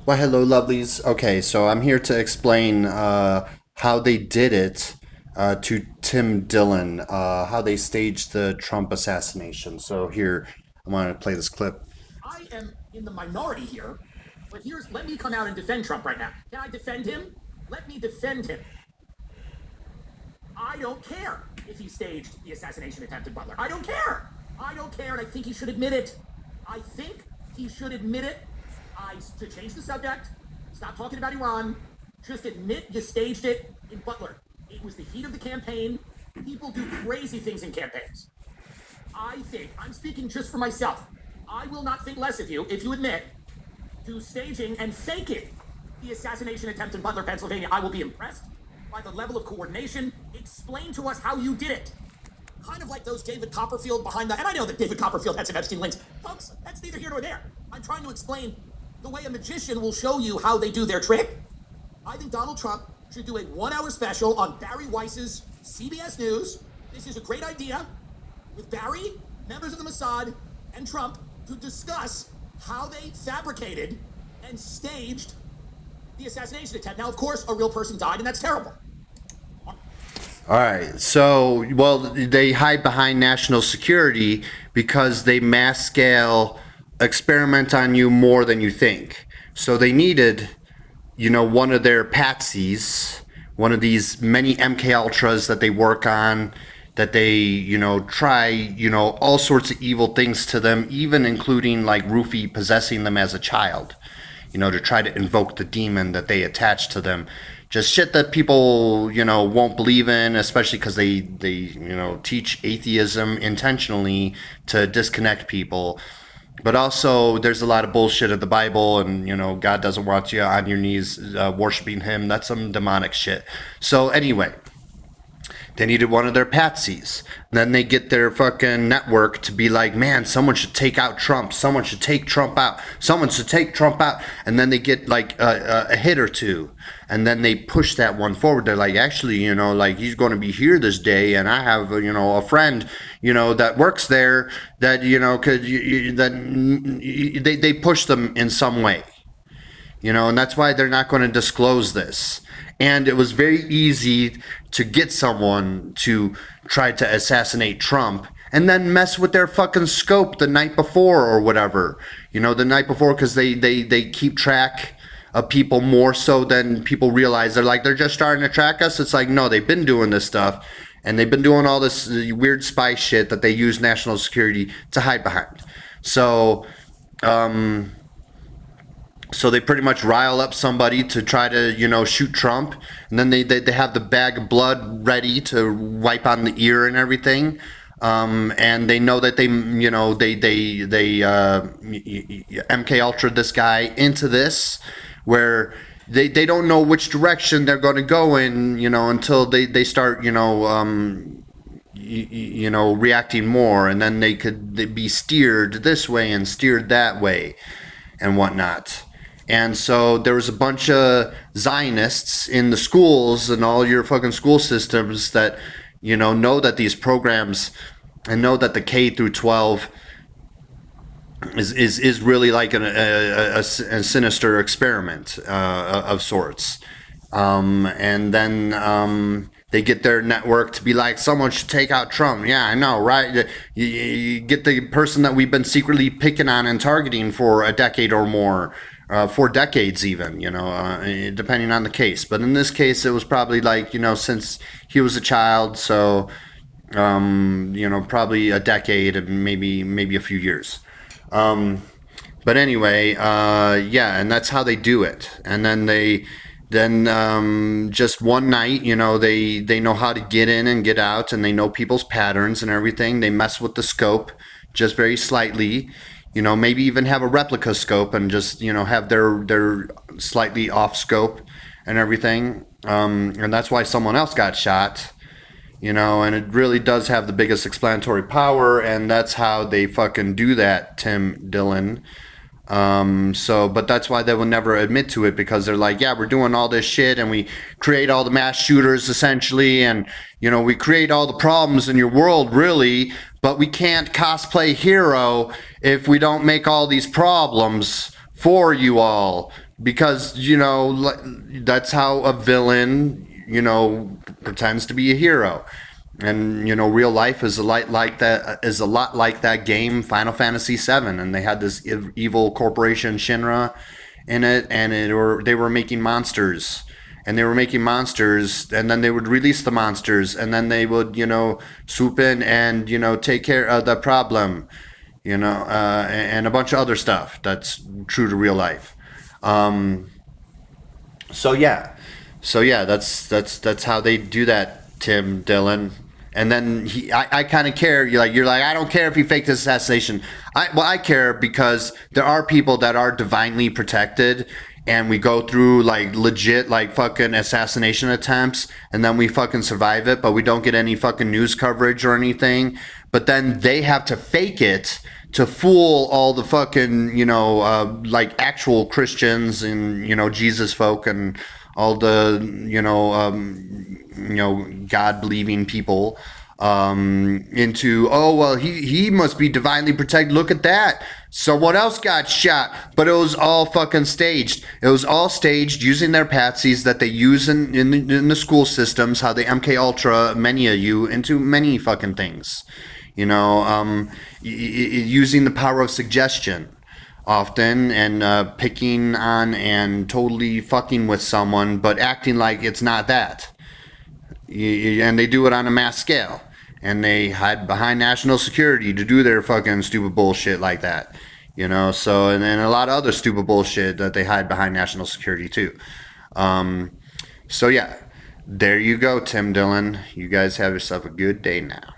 Well, hello, lovelies. Okay, so I'm here to explain how they did it to Tim Dillon, how they staged the Trump assassination. So here, I want to play this clip. I am in the minority here, but let me come out and defend Trump right now. Can I defend him? Let me defend him. I don't care if he staged the assassination attempt at Butler. I don't care. I don't care, and I think he should admit it. I think he should admit it. To change the subject, stop talking about Iran. Just admit you staged it in Butler. It was the heat of the campaign. People do crazy things in campaigns. I think, I'm speaking just for myself, I will not think less of you if you admit to staging and faking the assassination attempt in Butler, Pennsylvania. I will be impressed by the level of coordination. Explain to us how you did it. Kind of like those David Copperfield behind the, and I know that David Copperfield had some Epstein links. Folks, that's neither here nor there. I'm trying to explain the way a magician will show you how they do their trick. I think Donald Trump should do a 1-hour special on Barry Weiss's CBS News. This is a great idea with Barry, members of the Mossad, and Trump to discuss how they fabricated and staged the assassination attempt. Now, of course, a real person died, and that's terrible. All right, so, well, they hide behind national security because they mass scale experiment on you more than you think. So they needed, one of their patsies, one of these many MK Ultras that they work on, that they, try, all sorts of evil things to them, even including like Rufy possessing them as a child, to try to invoke the demon that they attach to them. Just shit that people, won't believe in, especially because they teach atheism intentionally to disconnect people. But also, there's a lot of bullshit in the Bible, and God doesn't want you on your knees worshiping Him. That's some demonic shit. So anyway, they needed one of their patsies. Then they get their fucking network to be like, man, someone should take out Trump. Someone should take Trump out. Someone should take Trump out. And then they get like a hit or two. And then they push that one forward. They're like, actually, like he's going to be here this day. And I have, a friend, that works there that, they push them in some way. And that's why they're not going to disclose this. And it was very easy to get someone to try to assassinate Trump and then mess with their fucking scope the night before or whatever. The night before, because they keep track of people more so than people realize. They're like, they're just starting to track us. It's like, no, they've been doing this stuff. And they've been doing all this weird spy shit that they use national security to hide behind. So they pretty much rile up somebody to try to, shoot Trump. And then they have the bag of blood ready to wipe on the ear and everything. And they know that they MK Ultra this guy into this, where they don't know which direction they're going to go in, until they start, reacting more. And then they'd be steered this way and steered that way and whatnot. And so there was a bunch of Zionists in the schools and all your fucking school systems that, know that these programs and know that the K through 12 is really like a sinister experiment of sorts. And then they get their network to be like, someone should take out Trump. Yeah, I know, right? You get the person that we've been secretly picking on and targeting for a decade or more. 4 decades even, depending on the case. But in this case, it was probably like, since he was a child, so, probably a decade and maybe a few years. But anyway, yeah, and that's how they do it. And then just one night, they know how to get in and get out, and they know people's patterns and everything. They mess with the scope just very slightly. Maybe even have a replica scope and just, have their slightly off scope and everything. And that's why someone else got shot, and it really does have the biggest explanatory power. And that's how they fucking do that, Tim Dillon. But that's why they will never admit to it, because they're like, yeah, we're doing all this shit and we create all the mass shooters essentially. And, we create all the problems in your world really, but we can't cosplay hero if we don't make all these problems for you all. because that's how a villain pretends to be a hero. And real life is a lot like that game Final Fantasy VII, and they had this evil corporation Shinra in it, and they were making monsters, and they were making monsters, and then they would release the monsters, and then they would swoop in and take care of the problem, and a bunch of other stuff that's true to real life. So yeah, that's how they do that, Tim Dillon. And then I kind of care. You're like, I don't care if he faked his assassination. I care because there are people that are divinely protected, and we go through like legit like fucking assassination attempts, and then we fucking survive it, but we don't get any fucking news coverage or anything. But then they have to fake it to fool all the fucking like actual Christians and Jesus folk and all the God believing people into, oh well, he must be divinely protected. Look at that. Someone else got shot, but it was all fucking staged. It was all staged using their patsies that they use in the school systems, how they MK Ultra many of you into many fucking things. Using the power of suggestion often, and picking on and totally fucking with someone, but acting like it's not that. And they do it on a mass scale. And they hide behind national security to do their fucking stupid bullshit like that. So, and then a lot of other stupid bullshit that they hide behind national security too. So yeah, there you go, Tim Dillon. You guys have yourself a good day now.